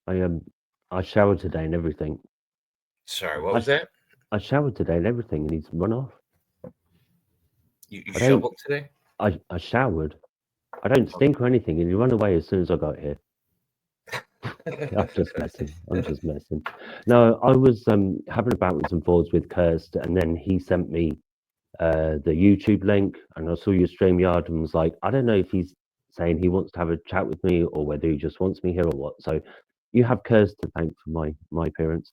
I showered today and everything. Sorry, what I was that? I showered today and everything, and he's run off. You I don't. shoveled today? I showered. I don't Oh. stink or anything, and he ran away as soon as I got here. I'm just messing. I'm just messing. No, I was having a backwards and forwards with Kirst, and then he sent me the YouTube link, and I saw your StreamYard and was like, I don't know if he's saying he wants to have a chat with me or whether he just wants me here or what. So you have Kirst to thank for my appearance.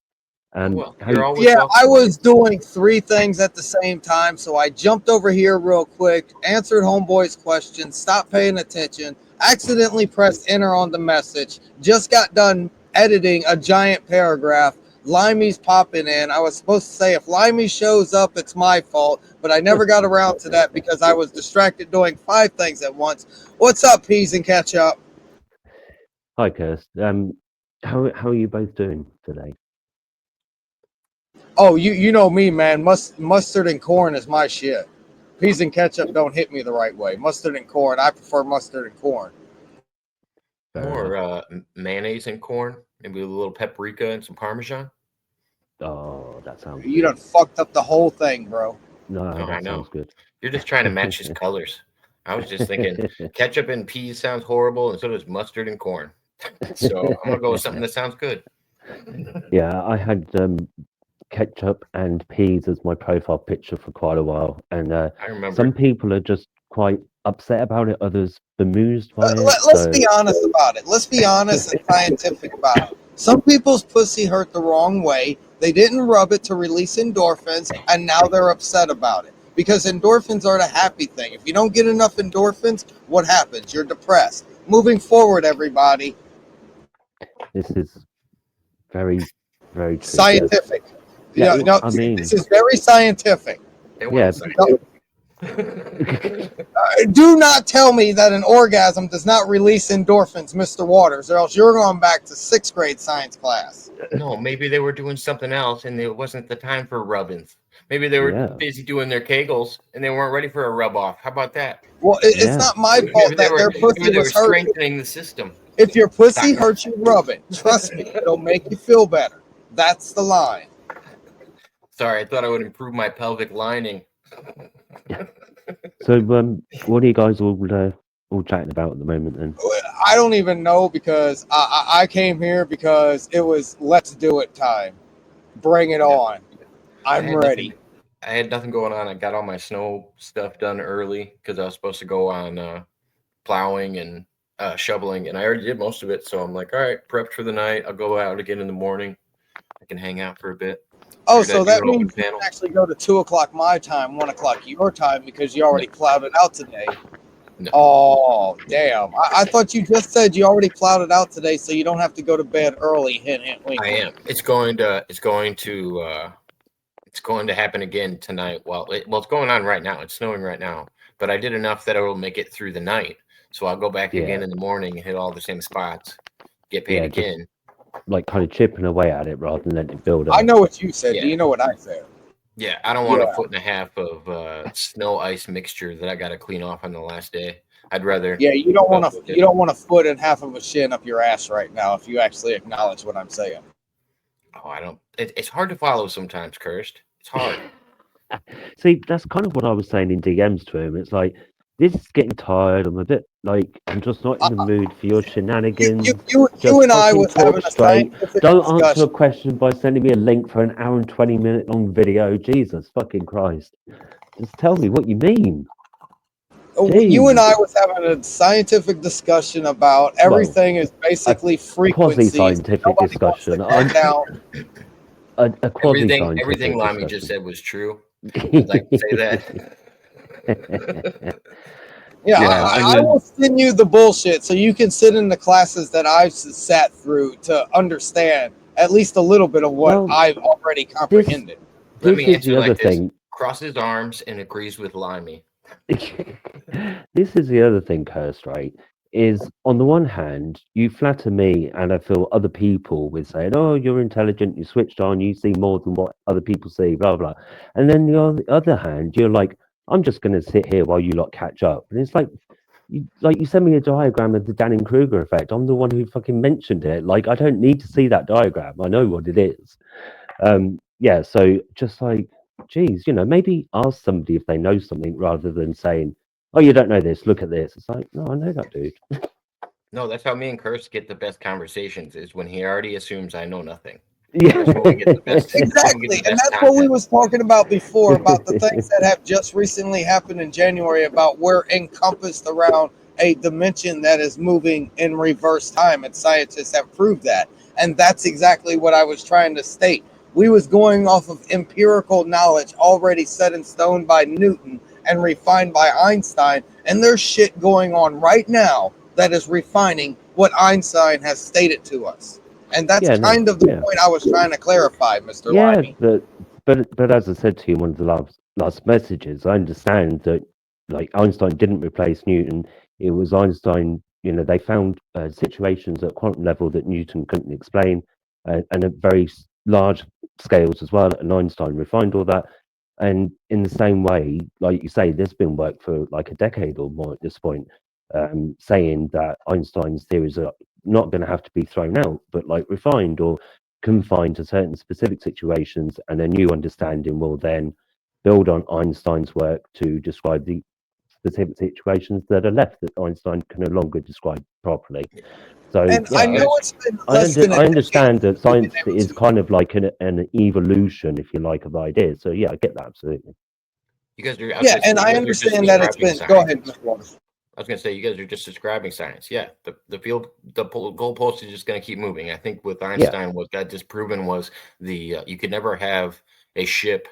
Oh well, How you're you, always Yeah, I welcome, Mike. was doing three things at the same time, so I jumped over here real quick, answered Homeboy's question, stopped paying attention, accidentally pressed enter on the message, just got done editing a giant paragraph. Limey's popping in. I was supposed to say if Limey shows up, it's my fault, but I never got around to that because I was distracted doing five things at once. What's up, peas and ketchup? Hi Kirst. How are you both doing today? Oh, you know me, man. Mustard and corn is my shit. Peas and ketchup don't hit me the right way. Mustard and corn, I prefer mustard and corn. Fair More enough. mayonnaise and corn, maybe a little paprika and some parmesan. Oh, that sounds You good. done fucked up the whole thing, bro. No, Oh, I that know. sounds good. You're just trying to match his colors. I was just thinking ketchup and peas sounds horrible, and so does mustard and corn. So I'm gonna go with something that sounds good. Yeah, I had ketchup and peas as my profile picture for quite a while, and I remember some it. people are just quite upset about it. Others bemused by it. Let's So be honest about it. Let's be honest and scientific about it. Some people's pussy hurt the wrong way. They didn't rub it to release endorphins, and now they're upset about it. Because endorphins are the happy thing. If you don't get enough endorphins, what happens? You're depressed. Moving forward, everybody, this is very, very true. Yes. scientific. Yeah. No, I this mean, is very scientific. It yeah. wasn't scientific. Do not tell me that an orgasm does not release endorphins, Mr. Waters, or else you're going back to sixth grade science class. No, maybe they were doing something else, and it wasn't the time for rubbings. Maybe they were Yeah. busy doing their kegels, and they weren't ready for a rub off. How about that? Well, it's Yeah. not my fault that their Maybe pussy they were was hurting. strengthening the system. If your pussy hurts, you rub it. Trust me, it'll make you feel better. That's the line. Sorry, I thought I would improve my pelvic lining. So what are you guys all chatting about at the moment then? I don't even know because I came here because it was let's do it time. Bring it Yeah. on. I'm had ready. nothing- I had nothing going on. I got all my snow stuff done early because I was supposed to go on plowing and shoveling, and I already did most of it. So I'm like, all right, prepped for the night. I'll go out again in the morning. I can hang out for a bit. Oh, Figured so I'd do that an open means you panel. can actually go to 2 o'clock my time, 1 o'clock your time because you already plowed it out today. No. Oh, damn. I thought you just said you already plowed it out today, so you don't have to go to bed early. Hint, hint, wink. I am. It's going to happen again tonight. Well, it's going on right now. It's snowing right now, but I did enough that I will make it through the night. So I'll go back again Yeah. in the morning and hit all the same spots, get paid Yeah, just again. like kind of chipping away at it rather than letting it build up. I know what you said. Yeah. Do you know what I said? Yeah, I don't want Yeah. a foot and a half of snow ice mixture that I got to clean off on the last day. I'd rather. Yeah, you don't want a foot and half of a shin up your ass right now if you actually acknowledge what I'm saying. Oh, I don't. It's hard to follow sometimes, Cursed. It's hard. See, that's kind of what I was saying in DMs to him. It's like, this is getting tired. I'm a bit like, I'm just not in the mood for your shenanigans. You Just and I fucking was talk having a straight. scientific Don't answer a discussion. question by sending me a link for an hour and 20-minute long video. Jesus fucking Christ. Just tell me what you mean. You and I was having a scientific discussion about everything is basically frequencies. Quasi-scientific Nobody discussion. wants to calm down. A quasi-scientific Everything Limey just said was true. I'd like to say that. Yeah, Yeah, I will send you the bullshit so you can sit in the classes that I've sat through to understand at least a little bit of what I've already comprehended. Let me is answer the like other this. thing. Crosses arms and agrees with Limey. This is the other thing, Kirst, right? Is on the one hand, you flatter me, and I feel other people with saying, "Oh, you're intelligent, you switched on, you see more than what other people see," blah blah. And then on the other hand, you're like, "I'm just going to sit here while you lot catch up," and it's like, you send me a diagram of the Dunning-Kruger effect. I'm the one who fucking mentioned it. Like, I don't need to see that diagram. I know what it is. Yeah, so just like, geez, maybe ask somebody if they know something rather than saying, oh, you don't know this, look at this. It's like, no, I know that, dude. No, that's how me and Curse get the best conversations, is when he already assumes I know nothing. Yeah. That's when we get the best. Exactly, and that's what we was talking about before, about the things that have just recently happened in January, about we're encompassed around a dimension that is moving in reverse time, and scientists have proved that. And that's exactly what I was trying to state. We was going off of empirical knowledge already set in stone by Newton and refined by Einstein, and there's shit going on right now that is refining what Einstein has stated to us. And that's kind of the point I was trying to clarify, Mr. Limey. But as I said to you in one of the last messages, I understand that, like, Einstein didn't replace Newton. It was Einstein, they found situations at quantum level that Newton couldn't explain, and at very large scales as well, and Einstein refined all that. And in the same way, like you say, there's been work for like a decade or more at this point, saying that Einstein's theories are not going to have to be thrown out, but like refined or confined to certain specific situations, and a new understanding will then build on Einstein's work to describe the specific situations that are left that Einstein can no longer describe properly. So and I know it's been I understand that science is kind of like an evolution, if you like, of ideas. So yeah, I get that absolutely. You guys are, and I understand that it's been. Go ahead, Mr. Waters. I was going to say, you guys are just describing science. Yeah, the goalpost is just going to keep moving. I think with Einstein, what got disproven was you could never have a ship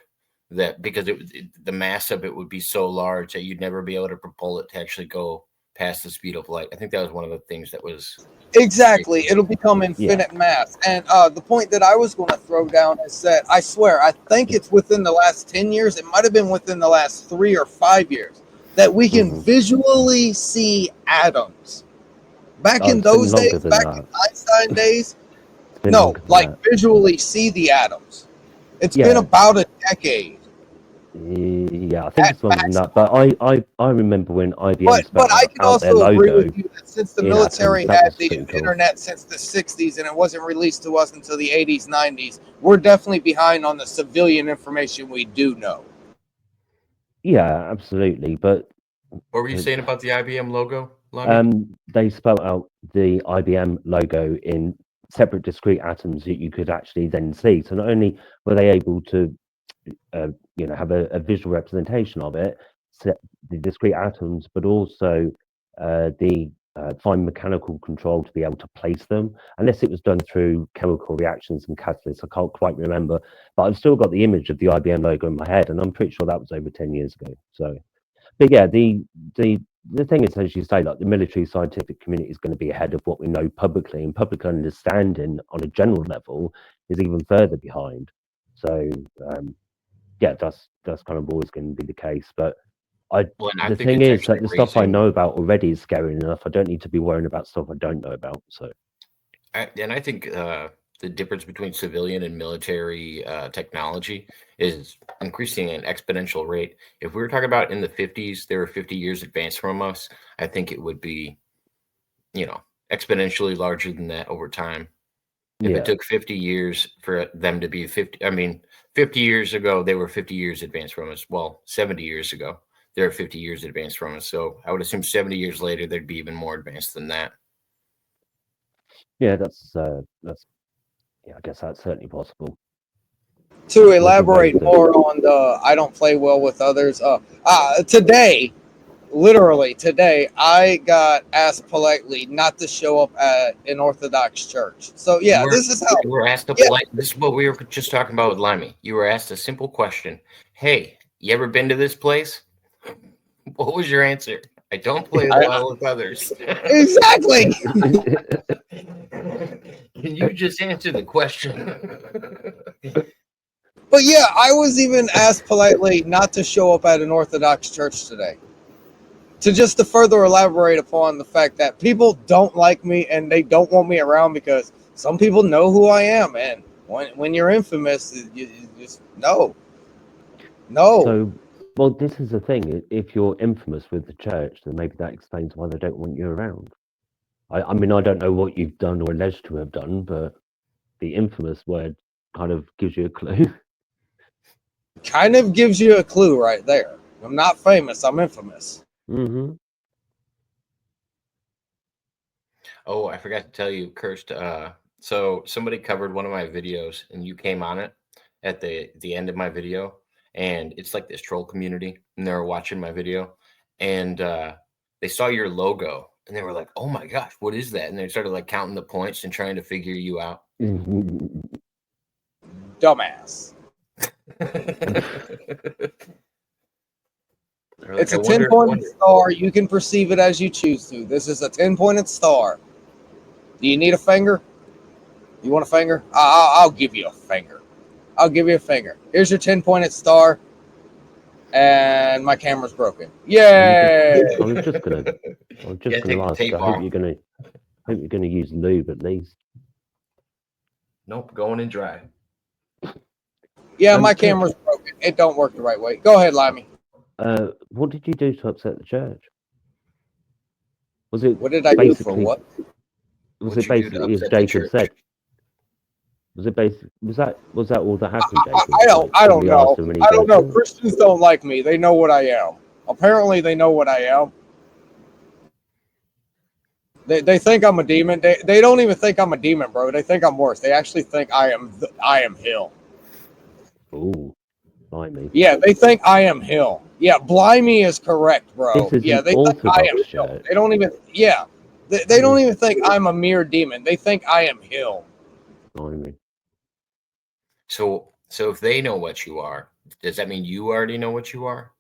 that, because the mass of it would be so large that you'd never be able to propel it to actually go past the speed of light. I think that was one of the things that was exactly. It'll become infinite mass. And the point that I was going to throw down is that I swear, I think it's within the last 10 years. It might have been within the last 3 or 5 years that we can visually see atoms. Back in those days, back in Einstein days, no, like visually see the atoms. It's been about a decade. Yeah, I think it's longer than that. But I remember when IBM but I can also agree with you that since the military had the internet since the 60s and it wasn't released to us until the 80s, 90s, we're definitely behind on the civilian information we do know. Yeah, absolutely. But what were you saying about the IBM logo? They spelled out the IBM logo in separate discrete atoms that you could actually then see. So not only were they able to have a visual representation of it, the discrete atoms, but also the fine mechanical control to be able to place them, unless it was done through chemical reactions and catalysts. I can't quite remember, but I've still got the image of the IBM logo in my head, and I'm pretty sure that was over 10 years ago. So, but yeah, the thing is, as you say, like, the military scientific community is going to be ahead of what we know publicly, and public understanding on a general level is even further behind. So yeah, that's kind of always going to be the case. But the thing is that the stuff I know about already is scary enough. I don't need to be worrying about stuff I don't know about. So, and I think the difference between civilian and military technology is increasing at an exponential rate. If we were talking about in the 50s, they were 50 years advanced from us, I think it would be, exponentially larger than that over time. If it took 50 years for them to be 50, 50 years ago, they were 50 years advanced from us. Well, 70 years ago, they were 50 years advanced from us. So I would assume 70 years later, they'd be even more advanced than that. Yeah, that's I guess that's certainly possible. To elaborate more on the I don't play well with others, literally today, I got asked politely not to show up at an Orthodox church. So yeah, this is how you were asked this is what we were just talking about with Limey. You were asked a simple question. Hey, you ever been to this place? What was your answer? I don't play well with others. Exactly. Can you just answer the question? But yeah, I was even asked politely not to show up at an Orthodox church today. To further elaborate upon the fact that people don't like me and they don't want me around because some people know who I am, and when you're infamous, you just no. So Well, this is the thing. If you're infamous with the church, then maybe that explains why they don't want you around. I mean, I don't know what you've done or alleged to have done, but the infamous word kind of gives you a clue. Kind of gives you a clue right there. I'm not famous. I'm infamous. Mm-hmm. Oh, I forgot to tell you, Cursed. So somebody covered one of my videos, and you came on it at the end of my video, and it's like this troll community, and they were watching my video, and they saw your logo, and they were like, "Oh my gosh, what is that?" And they started like counting the points and trying to figure you out. Dumbass. It's a 10-pointed star. You can perceive it as you choose to. This is a 10-pointed star. Do you need a finger? You want a finger? I'll give you a finger. I'll give you a finger. Here's your 10-pointed star. And my camera's broken. Yay! I was just gonna ask. I hope you're gonna use lube at least. Nope, going in dry. Yeah, my camera's broken. It don't work the right way. Go ahead, Limey. What did you do to upset the church? Was it What did I do for what? Was it basically as Jacob said? Was it basically was that all that happened, Jacob? I don't know. I don't know. Christians don't like me. They know what I am. Apparently, they know what I am. They think I'm a demon. They don't even think I'm a demon, bro. They think I'm worse. They actually think I am Hill. Ooh, Blimey. Yeah, they think I am Hill. Yeah, Blimey is correct, bro. Yeah, they think I am Hill. They don't even. Yeah, they don't even think I'm a mere demon. They think I am Hill. Blimey. So if they know what you are, does that mean you already know what you are?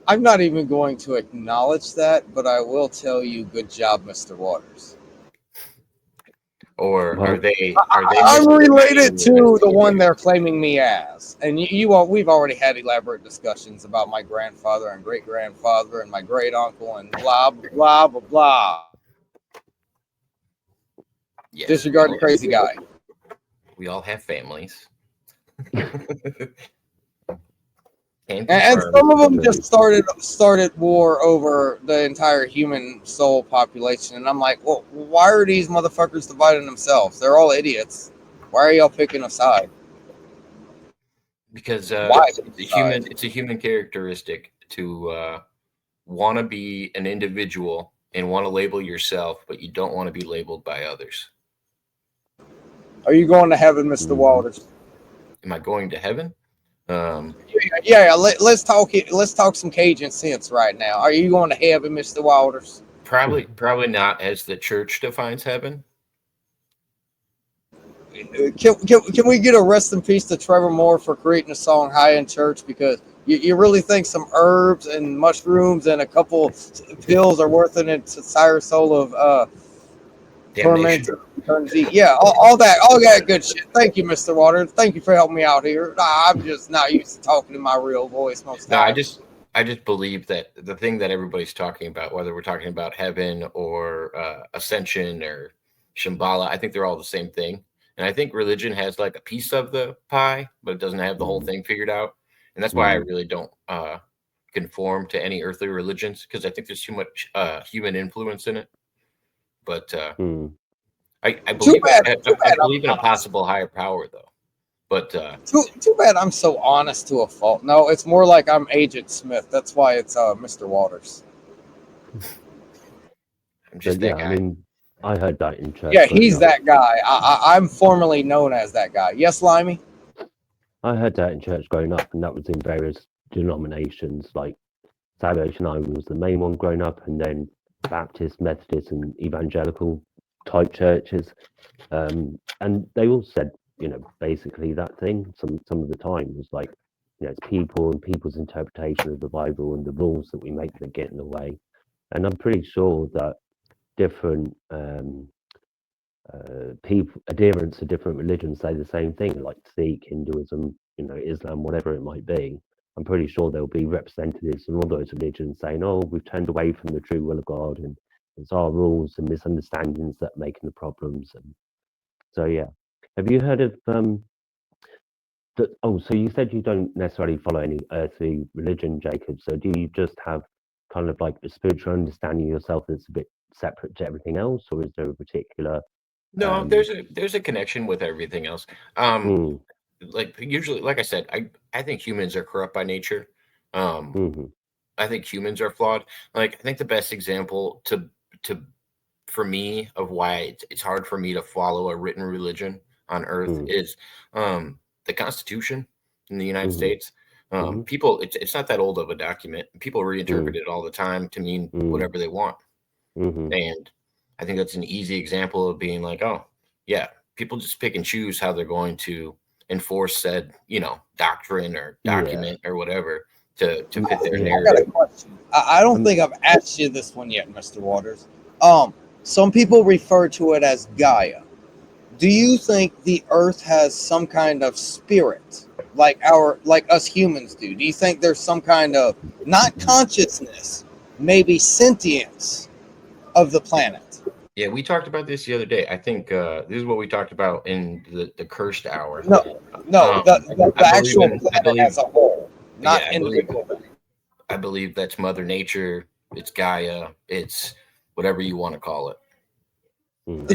I'm not even going to acknowledge that, but I will tell you, good job, Mr. Waters. Or are they? I'm related to the one they're claiming me as, and we've already had elaborate discussions about my grandfather and great grandfather and my great uncle and blah blah blah blah. Yes, disregard the crazy guy. We all have families. And some of them just started war over the entire human soul population. And I'm like, well, why are these motherfuckers dividing themselves? They're all idiots. Why are y'all picking a side? Because it's a human characteristic to want to be an individual and want to label yourself, but you don't want to be labeled by others. Are you going to heaven, Mr. Waters? Am I going to heaven? Yeah. Let's talk some Cajun sense right now. Are you going to heaven, Mr. Waters? Probably not as the church defines heaven. Can we get a rest in peace to Trevor Moore for creating a song "High in Church"? Because you really think some herbs and mushrooms and a couple pills are worth an entire soul of torment? Yeah, all that good shit. Thank you, Mr. Waters. Thank you for helping me out here. I'm just not used to talking in my real voice most of the time. I just believe that the thing that everybody's talking about, whether we're talking about heaven or ascension or Shambhala, I think they're all the same thing. And I think religion has like a piece of the pie, but it doesn't have the whole thing figured out. And that's why I really don't conform to any earthly religions, because I think there's too much human influence in it. But I believe I believe in a possible higher power, though. But too bad I'm so honest to a fault. No, it's more like I'm Agent Smith. That's why it's Mr. Waters. I'm just that guy. I mean, I heard that in church. Yeah, he's that guy. I'm formerly known as that guy. Yes, Limey? I heard that in church growing up, and that was in various denominations. Like Salvation Army was the main one growing up, and then Baptist, Methodist, and Evangelical type churches. And they all said, basically that thing. Some of the time was like, it's people and people's interpretation of the Bible and the rules that we make that get in the way. And I'm pretty sure that different people, adherents to different religions, say the same thing, like Sikh, Hinduism, Islam, whatever it might be. I'm pretty sure there'll be representatives from all those religions saying, "Oh, we've turned away from the true will of God, and it's our rules and misunderstandings that are making the problems." And so, yeah. Have you heard of So you said you don't necessarily follow any earthly religion, Jacob. So do you just have kind of like a spiritual understanding of yourself that's a bit separate to everything else, or is there a particular? No, there's a connection with everything else. Like usually, like I said, I think humans are corrupt by nature. I think humans are flawed. Like I think the best example to for me of why it's hard for me to follow a written religion on earth is the Constitution in the United States. People, it's not that old of a document. People reinterpret it all the time to mean whatever they want. And I think that's an easy example of being like, oh, yeah, people just pick and choose how they're going to enforce said, doctrine or document or whatever to fit their narrative. I got a question. I don't think I've asked you this one yet, Mr. Waters. Some people refer to it as Gaia. Do you think the Earth has some kind of spirit, like us humans do? Do you think there's some kind of not consciousness, maybe sentience of the planet? Yeah, we talked about this the other day. I think this is what we talked about in the cursed hour. No, the actual planet as a whole, not individual. I believe that's Mother Nature. It's Gaia. It's whatever you want to call it.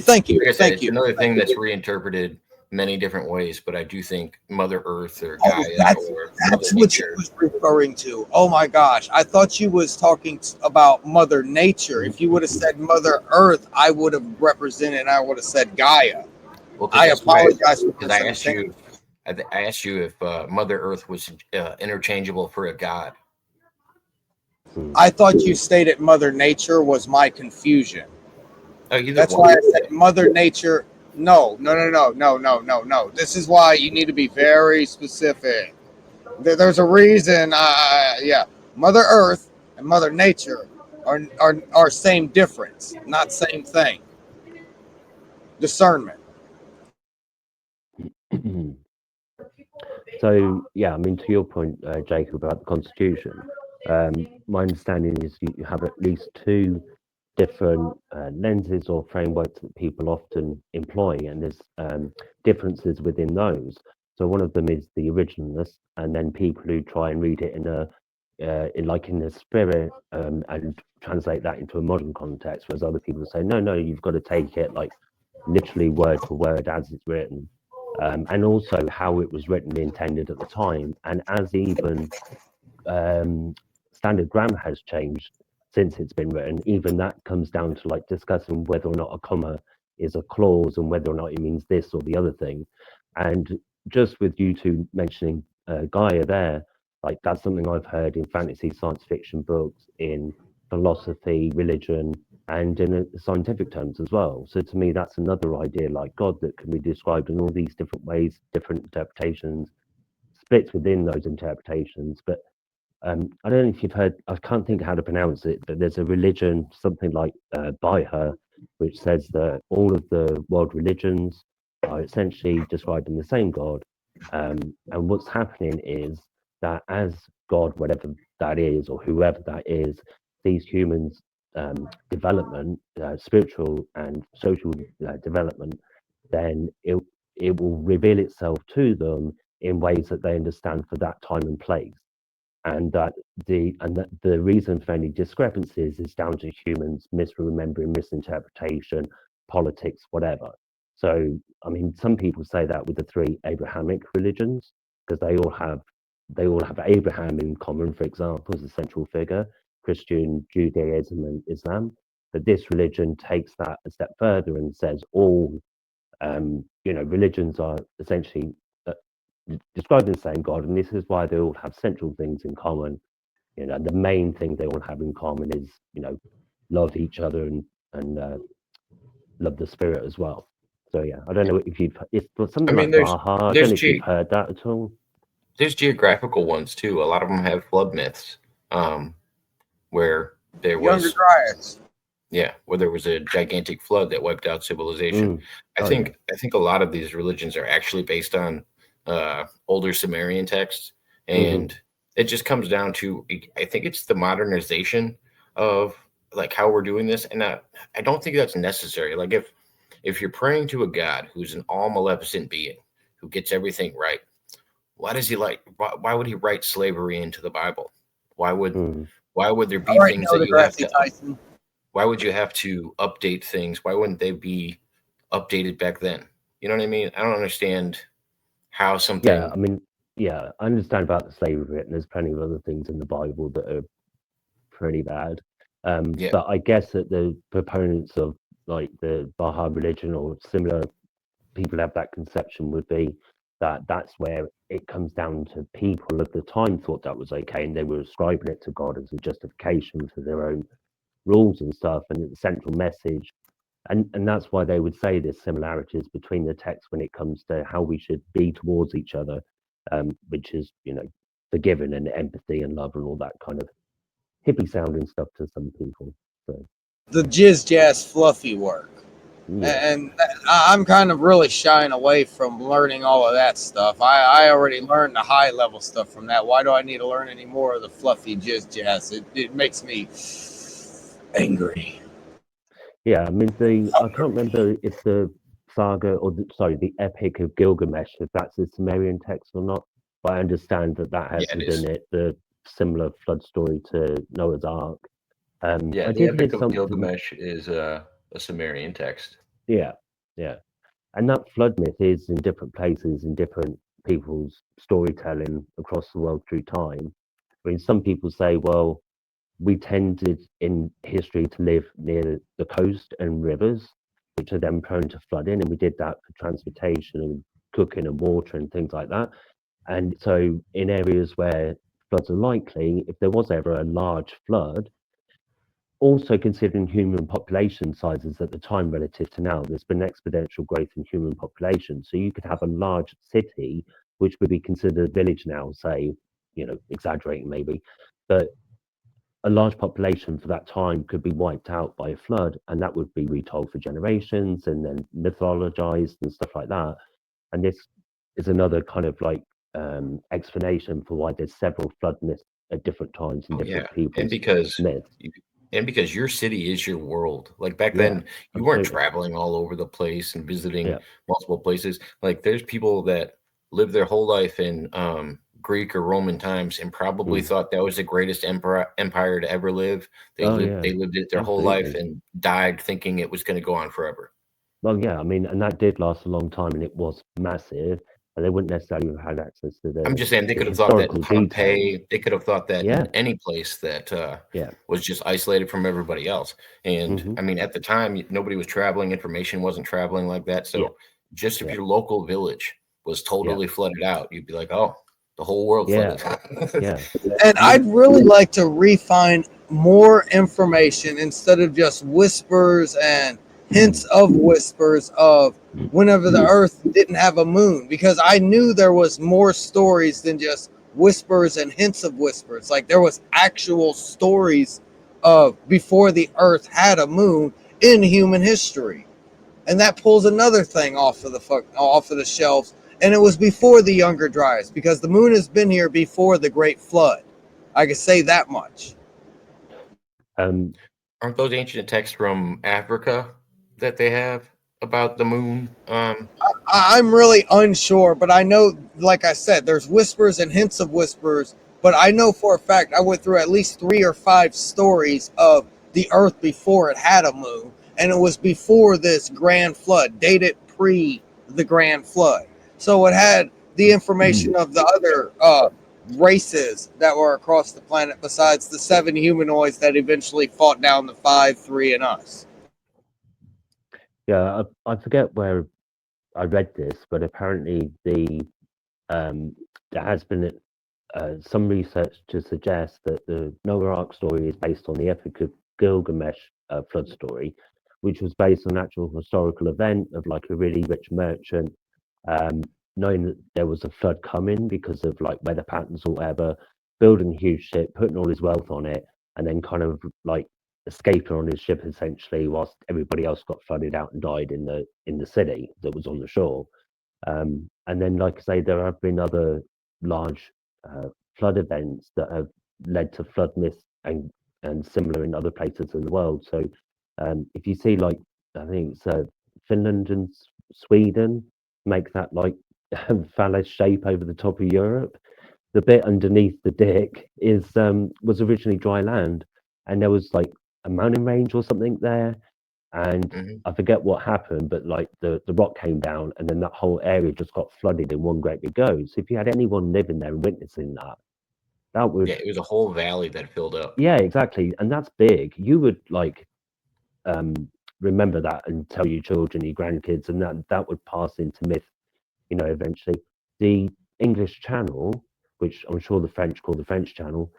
Thank you. Like I said, Thank it's you. another thing that's reinterpreted many different ways, but I do think Mother Earth or Gaia that's what you was referring to. Oh my gosh, I thought you was talking about Mother Nature. If you would have said Mother Earth, I would have represented, and I would have said Gaia. Well, I apologize because I asked you if Mother Earth was interchangeable for a god. I thought you stated Mother Nature was my confusion. That's why I said Mother Nature. No. This is why you need to be very specific. There's a reason. Mother Earth and Mother Nature are same difference, not same thing. Discernment. So yeah, I mean, to your point, Jacob, about the Constitution, my understanding is you have at least two different lenses or frameworks that people often employ, and there's differences within those. So one of them is the originalist, and then people who try and read it in the spirit and translate that into a modern context, whereas other people say, no, you've got to take it like literally word for word as it's written. And also how it was written and intended at the time, and as even standard grammar has changed since it's been written, even that comes down to like discussing whether or not a comma is a clause and whether or not it means this or the other thing. And just with you two mentioning Gaia there, like that's something I've heard in fantasy science fiction books, in philosophy, religion, and in scientific terms as well. So to me, that's another idea like God that can be described in all these different ways, different interpretations, splits within those interpretations. But I don't know if you've heard, I can't think how to pronounce it, but there's a religion, something like by her, which says that all of the world religions are essentially describing the same God. And what's happening is that as God, whatever that is, or whoever that is, these humans' development, spiritual and social development, then it will reveal itself to them in ways that they understand for that time and place. And that the reason for any discrepancies is down to humans misremembering, misinterpretation, politics, whatever. So, I mean, some people say that with the three Abrahamic religions, because they all have Abraham in common, for example, as a central figure, Christian, Judaism, and Islam. But this religion takes that a step further and says all religions are essentially describing the same God, and this is why they all have central things in common. The main thing they all have in common is, love each other and love the spirit as well. So yeah, I don't know if something like Baha. I don't know if you've heard that at all. There's geographical ones too. A lot of them have flood myths, where there was Younger Dryads. Yeah, where there was a gigantic flood that wiped out civilization. I think a lot of these religions are actually based on older Sumerian texts, and it just comes down to, I think it's the modernization of like how we're doing this, and I don't think that's necessary. Like if you're praying to a god who's an all maleficent being who gets everything right, why does he why would he write slavery into the Bible? Why would Mm. there be All right, things no, that the you have Grassy to Tyson. why would you have to update things? Why wouldn't they be updated back then? You know what I mean? I don't understand how Yeah, something. I mean, yeah, I understand about the slavery, and there's plenty of other things in the Bible that are pretty bad. Yeah, But I guess that the proponents of like the Baha'i religion or similar people have that conception would be that that's where it comes down to people of the time thought that was okay, and they were ascribing it to God as a justification for their own rules and stuff, and the central message. And that's why they would say there's similarities between the texts when it comes to how we should be towards each other, which is, forgiving and empathy and love and all that kind of hippie sounding stuff to some people. So The jizz jazz fluffy work. yeah, And I'm kind of really shying away from learning all of that stuff. I already learned the high level stuff from that. Why do I need to learn any more of the fluffy jizz jazz? It makes me angry. yeah. I mean, I can't remember if the saga or the Epic of Gilgamesh, if that's a Sumerian text or not. But I understand that has yeah, it within is. it the similar flood story to Noah's Ark. Yeah, I the did hear Epic of something. Gilgamesh is a Sumerian text. Yeah, yeah. And that flood myth is in different places, in different people's storytelling across the world through time. I mean, some people say, well, we tended in history to live near the coast and rivers, which are then prone to flooding, and we did that for transportation and cooking and water and things like that. And so, in areas where floods are likely, if there was ever a large flood, also considering human population sizes at the time relative to now, there's been exponential growth in human population. So you could have a large city, which would be considered a village now, say, exaggerating maybe, but a large population for that time could be wiped out by a flood, and that would be retold for generations and then mythologized and stuff like that. And this is another kind of like explanation for why there's several flood myths at different times in Oh yeah, different people's and myths. because your city is your world. Like back Yeah, then, you weren't absolutely. traveling all over the place and visiting Yeah. multiple places. Like there's people that lived their whole life in Greek or Roman times and probably Mm. thought that was the greatest empire to ever live. Oh yeah, They lived it their whole life absolutely. and died thinking it was going to go on forever. Well, yeah, I mean, and that did last a long time, and it was massive, and they wouldn't necessarily have had access to I'm the just saying they the could have thought that in historical details. Pompeii, they could have thought that Yeah, in any place that yeah. was just isolated from everybody else. And Hmm. I mean, at the time, nobody was traveling, information wasn't traveling like that. Yeah, So just if yeah, your local village was yeah, totally flooded out, you'd be like, oh, the whole world yeah, flooded. yeah. And I I'd mean, really like to refine more information instead of just whispers and hints mm, of whispers of whenever the earth didn't have a moon, because I knew there was more stories than just whispers and hints of whispers. Like there was actual stories of before the earth had a moon in human history. And that pulls another thing off of the shelves. And it was before the Younger Dryas, because the moon has been here before the Great Flood. I can say that much. um, Aren't those ancient texts from Africa that they have about the moon? I'm really unsure, but I know, like I said, there's whispers and hints of whispers. But I know for a fact I went through at least 3 or 5 stories of the Earth before it had a moon, and it was before this Grand Flood, dated pre the Grand Flood. So it had the information of the other races that were across the planet, besides the 7 humanoids that eventually fought down the 5, 3, and us. yeah, I forget where I read this, but apparently there has been some research to suggest that the Noah Ark story is based on the Epic of Gilgamesh flood story, which was based on an actual historical event of like a really rich merchant, um, knowing that there was a flood coming because of like weather patterns or whatever, building a huge ship, putting all his wealth on it, and then kind of like escaping on his ship essentially, whilst everybody else got flooded out and died in the city that was on the shore. And then, like I say, there have been other large flood events that have led to flood myths and similar in other places in the world. So if you see like I think it's Finland and Sweden make that like phallus shape over the top of Europe. The bit underneath the dick was originally dry land, and there was like a mountain range or something there, and Mhm. I forget what happened, but like the rock came down, and then that whole area just got flooded in one great big go. So if you had anyone living there and witnessing that, that would Yeah, it was a whole valley that filled up. yeah, exactly, and that's big. You would like remember that and tell your children, your grandkids, and that would pass into myth, eventually. The English Channel, which I'm sure the French call the French Channel,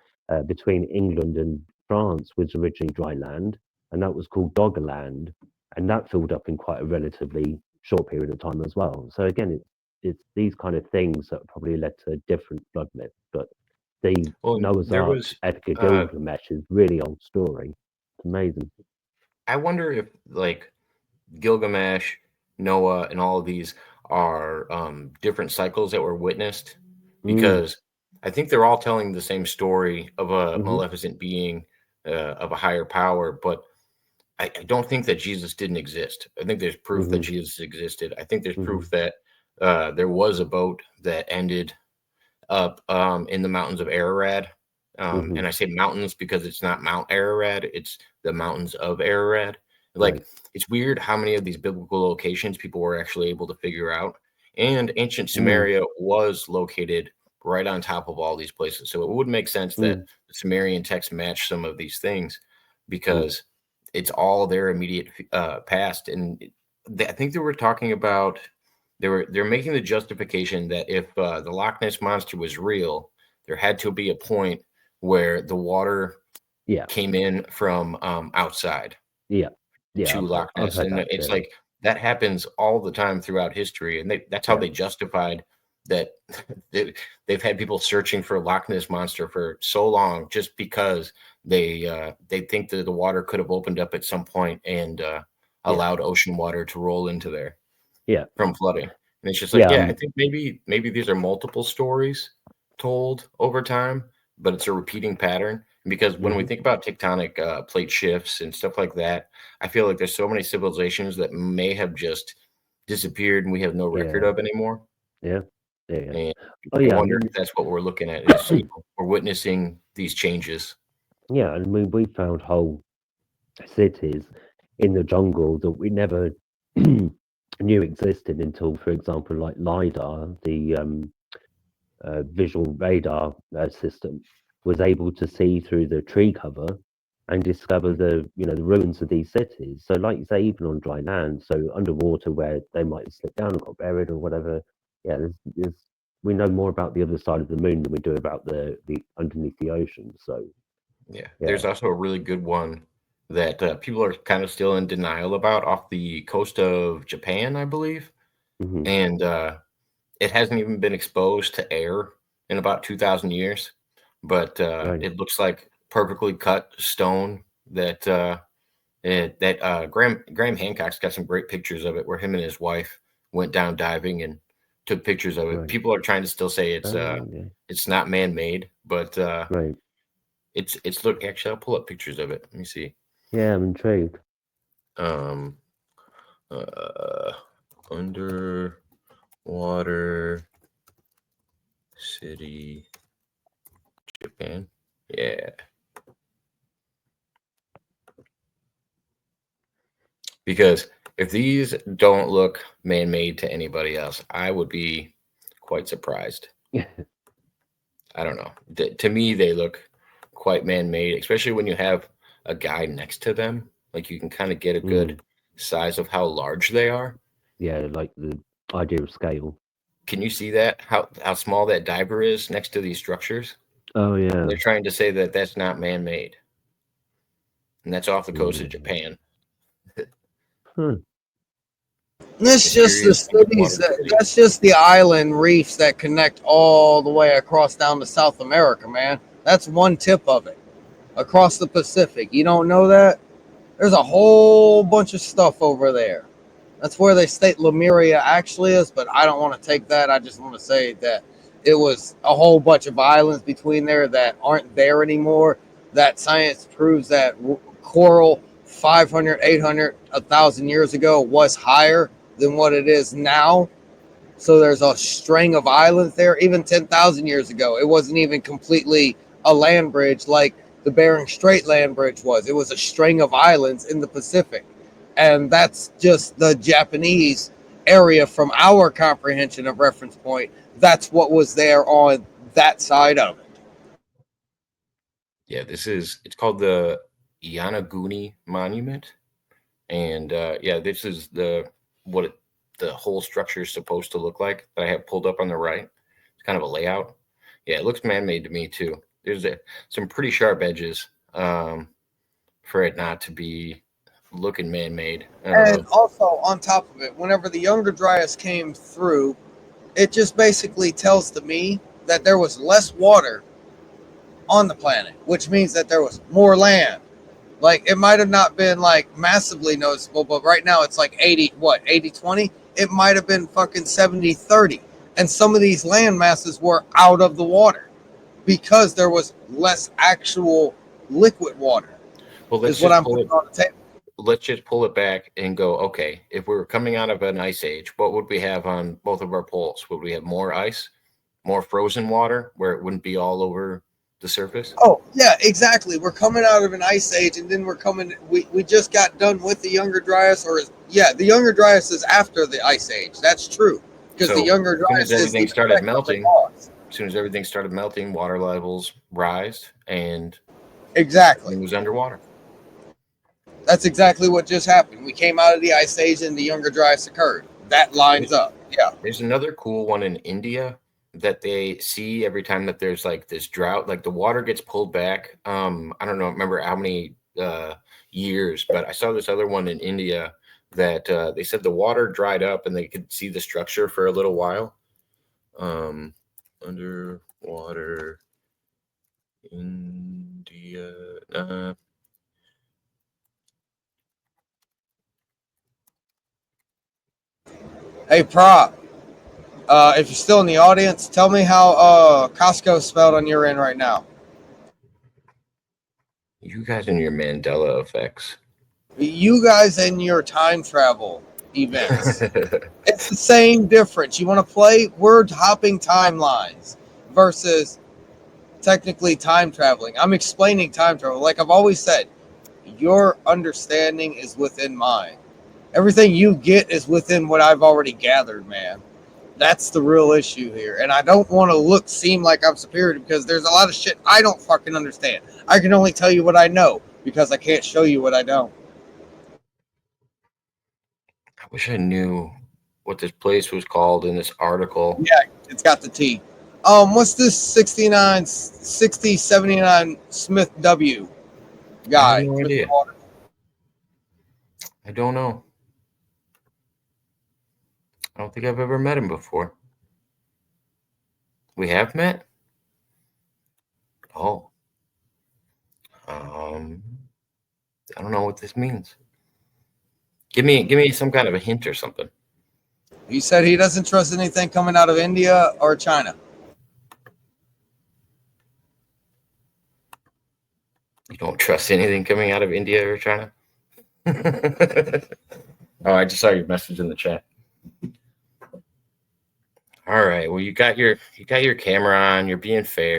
between England and France was originally dry land, and that was called Doggerland, and that filled up in quite a relatively short period of time as well. So again, it's these kind of things that probably led to different flood myths, but the Well, Noah's there Ark was Epic of Gilgamesh is really old story. It's amazing. I wonder if like Gilgamesh, Noah, and all of these are different cycles that were witnessed, because I think they're all telling the same story of a maleficent being, of a higher power. But I don't think that Jesus didn't exist. I think there's proof that Jesus existed. I think there's proof that there was a boat that ended up in the mountains of Ararat. And I say mountains because it's not Mount Ararat, it's the mountains of Ararat. Like, Right. it's weird how many of these biblical locations people were actually able to figure out. And ancient Sumeria was located right on top of all these places. So it would make sense that the Sumerian text match some of these things, because it's all their immediate past. And I think they were talking about, they're making the justification that if the Loch Ness monster was real, there had to be a point where the water came in from outside to Loch Ness. And it's like that happens all the time throughout history. And that's how they justified that they've had people searching for Loch Ness monster for so long, just because they think that the water could have opened up at some point and allowed ocean water to roll into there from flooding. And it's just like, I think maybe these are multiple stories told over time, but it's a repeating pattern. Because when we think about tectonic plate shifts and stuff like that, I feel like there's so many civilizations that may have just disappeared and we have no record of anymore. And I wonder if that's what we're looking at, is we're witnessing these changes. Yeah, and we found whole cities in the jungle that we never knew existed until, for example, like LiDAR, the visual radar system, was able to see through the tree cover and discover the ruins of these cities. So like you say, even on dry land, so underwater where they might have slipped down and got buried or whatever, there's we know more about the other side of the moon than we do about the underneath the ocean. So there's also a really good one that people are kind of still in denial about, off the coast of Japan, I believe. And it hasn't even been exposed to air in about 2,000 years, but it looks like perfectly cut stone that Graham Hancock's got some great pictures of it, where him and his wife went down diving and took pictures of it. People are trying to still say it's not man-made, but it's look. Actually, I'll pull up pictures of it. Let me see. Yeah, I'm intrigued. Underwater city, Japan. Yeah. Because if these don't look man-made to anybody else, I would be quite surprised. I don't know. To me, they look quite man-made, especially when you have a guy next to them. Like, you can kind of get a good size of how large they are. Yeah, like the idea of scale. Can you see that? How small that diver is next to these structures? Oh, yeah. And they're trying to say that that's not man-made. And that's off the coast of Japan. That's just the cities. That's just the island reefs that connect all the way across down to South America, man. That's one tip of it. Across the Pacific. You don't know that? There's a whole bunch of stuff over there. That's where they state Lemuria actually is, but I don't want to take that. I just want to say that it was a whole bunch of islands between there that aren't there anymore. That science proves that coral 500, 800, 1,000 years ago was higher than what it is now. So there's a string of islands there. Even 10,000 years ago, it wasn't even completely a land bridge like the Bering Strait land bridge was. It was a string of islands in the Pacific. And that's just the Japanese area from our comprehension of reference point. That's what was there on that side of it. Yeah, it's called the Yanaguni Monument. And yeah, this is the whole structure is supposed to look like that I have pulled up on the right. It's kind of a layout. Yeah, it looks man-made to me too. There's some pretty sharp edges for it not to be looking man-made. And also on top of it, whenever the Younger Dryas came through, it just basically tells to me that there was less water on the planet, which means that there was more land. Like, it might have not been like massively noticeable, but right now it's like 80-20? It might have been fucking 70-30. And some of these land masses were out of the water because there was less actual liquid water. Well, let's just pull it back and go, okay, if we were coming out of an ice age, what would we have on both of our poles? Would we have more ice, more frozen water where it wouldn't be all over the surface? Oh, yeah, exactly. We're coming out of an ice age, and then we just got done with the Younger Dryas, the Younger Dryas is after the ice age. That's true. Because the Younger Dryas as everything started melting, as soon as everything started melting, water levels rised, and exactly it was underwater. That's exactly what just happened. We came out of the ice age, and the Younger Dryas occurred. That lines up. Yeah. There's another cool one in India that they see every time that there's like this drought, like the water gets pulled back. I don't know, remember how many years, but I saw this other one in India that they said the water dried up and they could see the structure for a little while. Underwater India. Hey, Prop. If you're still in the audience, tell me how Costco is spelled on your end right now. You guys and your Mandela effects. You guys and your time travel events. It's the same difference. You want to play word hopping timelines versus technically time traveling. I'm explaining time travel. Like I've always said, your understanding is within mine. Everything you get is within what I've already gathered, man. That's the real issue here. And I don't want to seem like I'm superior because there's a lot of shit I don't fucking understand. I can only tell you what I know because I can't show you what I don't. I wish I knew what this place was called in this article. Yeah, it's got the T. What's this 6079 Smith W guy? I have no idea. I don't know. I don't think I've ever met him before. We have met? Oh. I don't know what this means. Give me some kind of a hint or something. He said he doesn't trust anything coming out of India or China. You don't trust anything coming out of India or China? Oh, I just saw your message in the chat. All right. Well, you got your camera on. You're being fair.